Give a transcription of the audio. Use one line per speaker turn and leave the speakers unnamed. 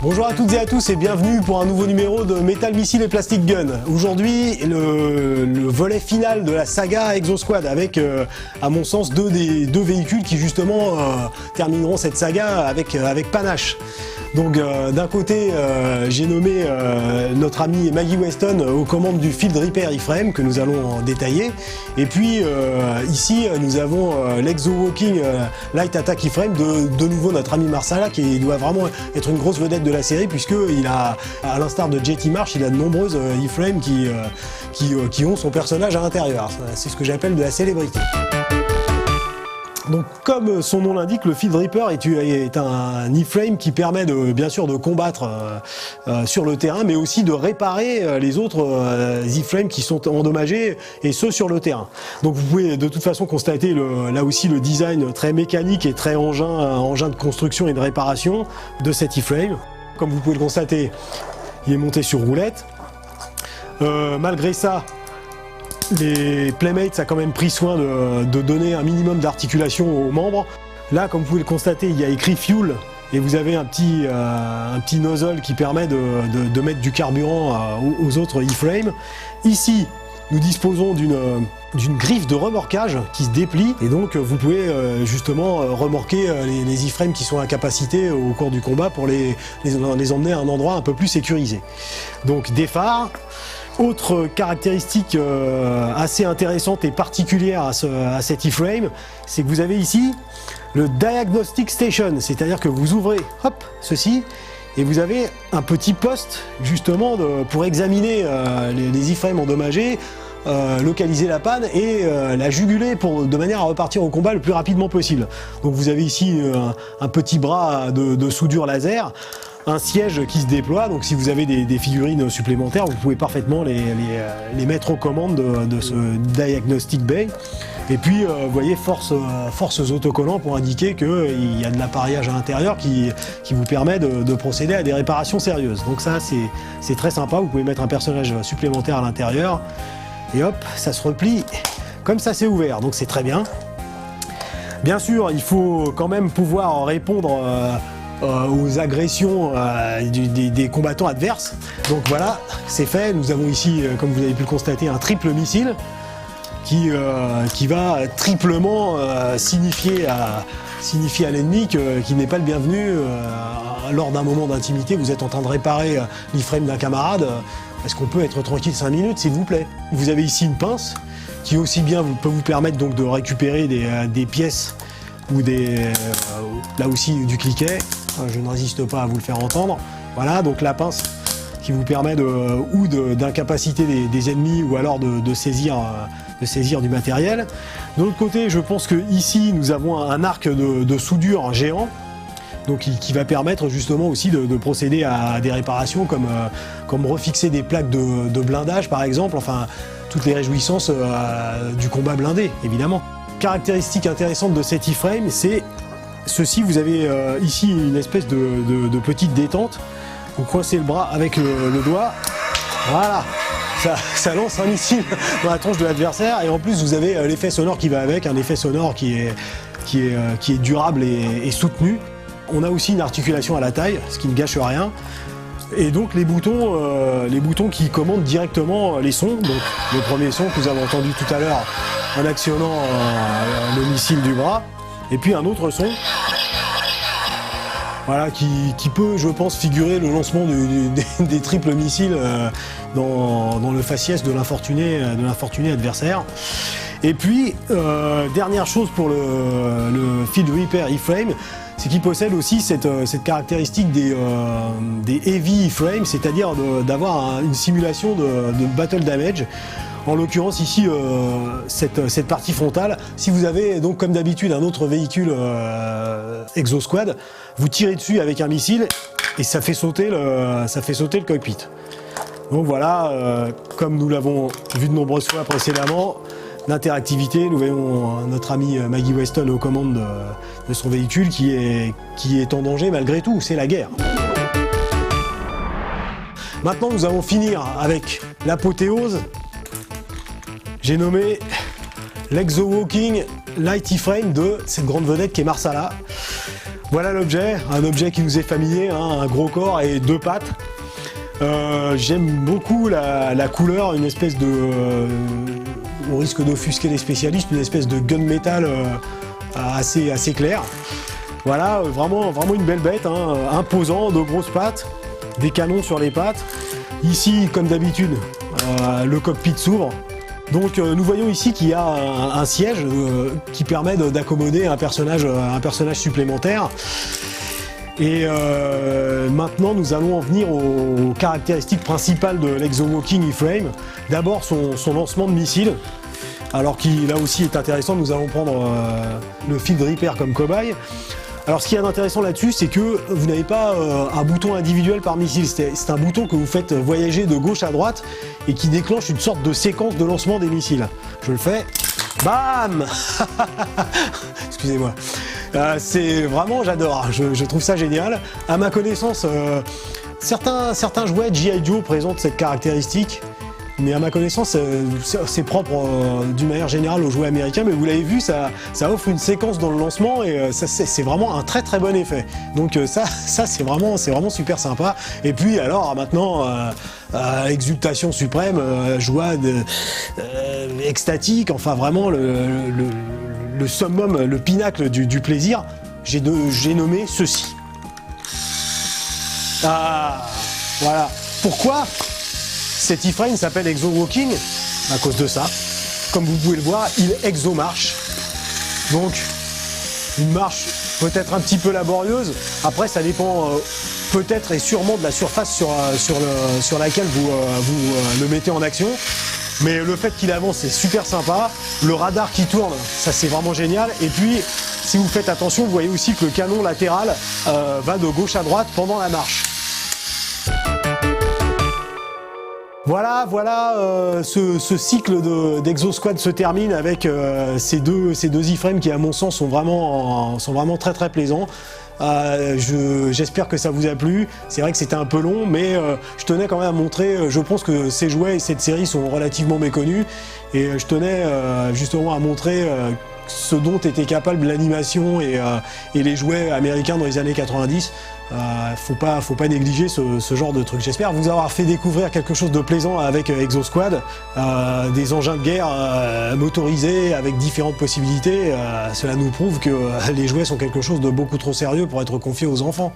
Bonjour à toutes et à tous et bienvenue pour un nouveau numéro de Metal Missile et Plastic Gun. Aujourd'hui, le volet final de la saga Exosquad avec, à mon sens, deux véhicules qui justement termineront cette saga avec panache. Donc d'un côté, j'ai nommé notre ami Maggie Weston aux commandes du Field Repair iframe que nous allons détailler. Et puis ici, nous avons l'Exo Walking Light Attack iframe de nouveau notre ami Marsala qui doit vraiment être une grosse vedette de la série puisqu'il a, à l'instar de JT Marsh, il a de nombreuses iframes qui ont son personnage à l'intérieur. C'est ce que j'appelle de la célébrité. Donc, comme son nom l'indique, le Field Reaper est un iframe qui permet bien sûr de combattre sur le terrain, mais aussi de réparer les autres iframes qui sont endommagés, et ceux sur le terrain. Donc vous pouvez de toute façon constater là aussi le design très mécanique et très engin de construction et de réparation de cet iframe. Comme vous pouvez le constater, il est monté sur roulette. Malgré ça, les Playmates a quand même pris soin de donner un minimum d'articulation aux membres. Là, comme vous pouvez le constater, il y a écrit Fuel et vous avez un petit nozzle qui permet de mettre du carburant aux autres iframes. Ici, nous disposons d'une griffe de remorquage qui se déplie et donc vous pouvez justement remorquer les iframes qui sont à capacité au cours du combat pour les emmener à un endroit un peu plus sécurisé. Donc des phares. Autre caractéristique assez intéressante et particulière à cet iframe, c'est que vous avez ici le Diagnostic Station, c'est-à-dire que vous ouvrez ceci et vous avez un petit poste justement pour examiner les iframes endommagés, localiser la panne et la juguler de manière à repartir au combat le plus rapidement possible. Donc vous avez ici un petit bras de soudure laser, un siège qui se déploie, donc si vous avez des figurines supplémentaires, vous pouvez parfaitement les mettre aux commandes de ce Diagnostic Bay. Et puis, vous voyez, forces autocollants pour indiquer qu'il y a de l'appareillage à l'intérieur qui vous permet de procéder à des réparations sérieuses. Donc ça, c'est très sympa, vous pouvez mettre un personnage supplémentaire à l'intérieur, et hop, ça se replie comme ça c'est ouvert, donc c'est très bien. Bien sûr, il faut quand même pouvoir répondre aux agressions des combattants adverses. Donc voilà, c'est fait. Nous avons ici, comme vous avez pu le constater, un triple missile qui va triplement signifier à l'ennemi qu'il n'est pas le bienvenu. Lors d'un moment d'intimité, vous êtes en train de réparer l'iframe d'un camarade. Est-ce qu'on peut être tranquille 5 minutes, s'il vous plaît? Vous avez ici une pince qui aussi bien peut vous permettre donc de récupérer des pièces ou là aussi du cliquet. Je ne résiste pas à vous le faire entendre. Voilà, donc la pince qui vous permet d'incapaciter des ennemis ou alors de saisir du matériel. De l'autre côté, je pense que ici nous avons un arc de soudure géant, donc qui va permettre justement aussi de procéder à des réparations comme refixer des plaques de blindage par exemple, enfin toutes les réjouissances du combat blindé évidemment. Caractéristique intéressante de cet iframe, c'est ceci, vous avez ici une espèce de petite détente. Vous coincez le bras avec le doigt, voilà, ça lance un missile dans la tronche de l'adversaire et en plus vous avez l'effet sonore qui va avec, un effet sonore qui est durable et soutenu. On a aussi une articulation à la taille, ce qui ne gâche rien. Et donc les boutons qui commandent directement les sons. Donc le premier son que vous avez entendu tout à l'heure en actionnant le missile du bras. Et puis un autre son, voilà, qui peut, je pense, figurer le lancement des triples missiles dans le faciès de l'infortuné adversaire. Et puis, dernière chose pour le Field Repair iframe, c'est qu'il possède aussi cette caractéristique des heavy iframes, c'est-à-dire d'avoir une simulation de battle damage. En l'occurrence ici, cette partie frontale, si vous avez donc comme d'habitude un autre véhicule Exosquad, vous tirez dessus avec un missile et ça fait sauter le cockpit. Donc voilà, comme nous l'avons vu de nombreuses fois précédemment, l'interactivité, nous voyons notre ami Maggie Weston aux commandes de son véhicule qui est en danger malgré tout, c'est la guerre. Maintenant nous allons finir avec l'apothéose. J'ai nommé l'Exo Walking Light iframe de cette grande vedette qui est Marsala. Voilà l'objet, un objet qui nous est familier, hein, un gros corps et 2 pattes. J'aime beaucoup la couleur, une espèce de... on risque d'offusquer les spécialistes, une espèce de gunmetal assez clair. Voilà, vraiment une belle bête, hein, imposant, de grosses pattes, des canons sur les pattes. Ici, comme d'habitude, le cockpit s'ouvre. Donc nous voyons ici qu'il y a un siège qui permet d'accommoder un personnage supplémentaire. Et maintenant nous allons en venir aux caractéristiques principales de l'Exo-Walking E-Frame. D'abord son lancement de missile, alors qui là aussi est intéressant. Nous allons prendre le Field Reaper comme cobaye. Alors ce qui est intéressant là-dessus, c'est que vous n'avez pas un bouton individuel par missile, c'est un bouton que vous faites voyager de gauche à droite et qui déclenche une sorte de séquence de lancement des missiles. Je le fais, bam. Excusez-moi. C'est vraiment, j'adore, je trouve ça génial. À ma connaissance, certains jouets G.I. Joe présentent cette caractéristique. Mais à ma connaissance, c'est propre d'une manière générale aux jouets américains, mais vous l'avez vu, ça offre une séquence dans le lancement et c'est vraiment un très très bon effet. Donc ça c'est vraiment super sympa. Et puis alors maintenant, exultation suprême, joie extatique, enfin vraiment le summum, le pinacle du plaisir, j'ai nommé ceci. Ah, voilà. Pourquoi cet E-Frame s'appelle Exo-Walking? À cause de ça. Comme vous pouvez le voir, il exo-marche. Donc, une marche peut-être un petit peu laborieuse. Après, ça dépend peut-être et sûrement de la surface sur laquelle vous le mettez en action. Mais le fait qu'il avance, c'est super sympa. Le radar qui tourne, ça c'est vraiment génial. Et puis, si vous faites attention, vous voyez aussi que le canon latéral va de gauche à droite pendant la marche. Voilà, ce cycle d'Exo-Squad se termine avec ces deux E-frames qui, à mon sens, sont vraiment très très plaisants. J'espère que ça vous a plu. C'est vrai que c'était un peu long, mais je tenais quand même à montrer, je pense que ces jouets et cette série sont relativement méconnus, et je tenais justement à montrer ce dont était capable l'animation et les jouets américains dans les années 90. Faut pas négliger ce genre de truc. J'espère vous avoir fait découvrir quelque chose de plaisant avec Exo-Squad, des engins de guerre motorisés avec différentes possibilités. Cela nous prouve que les jouets sont quelque chose de beaucoup trop sérieux pour être confiés aux enfants.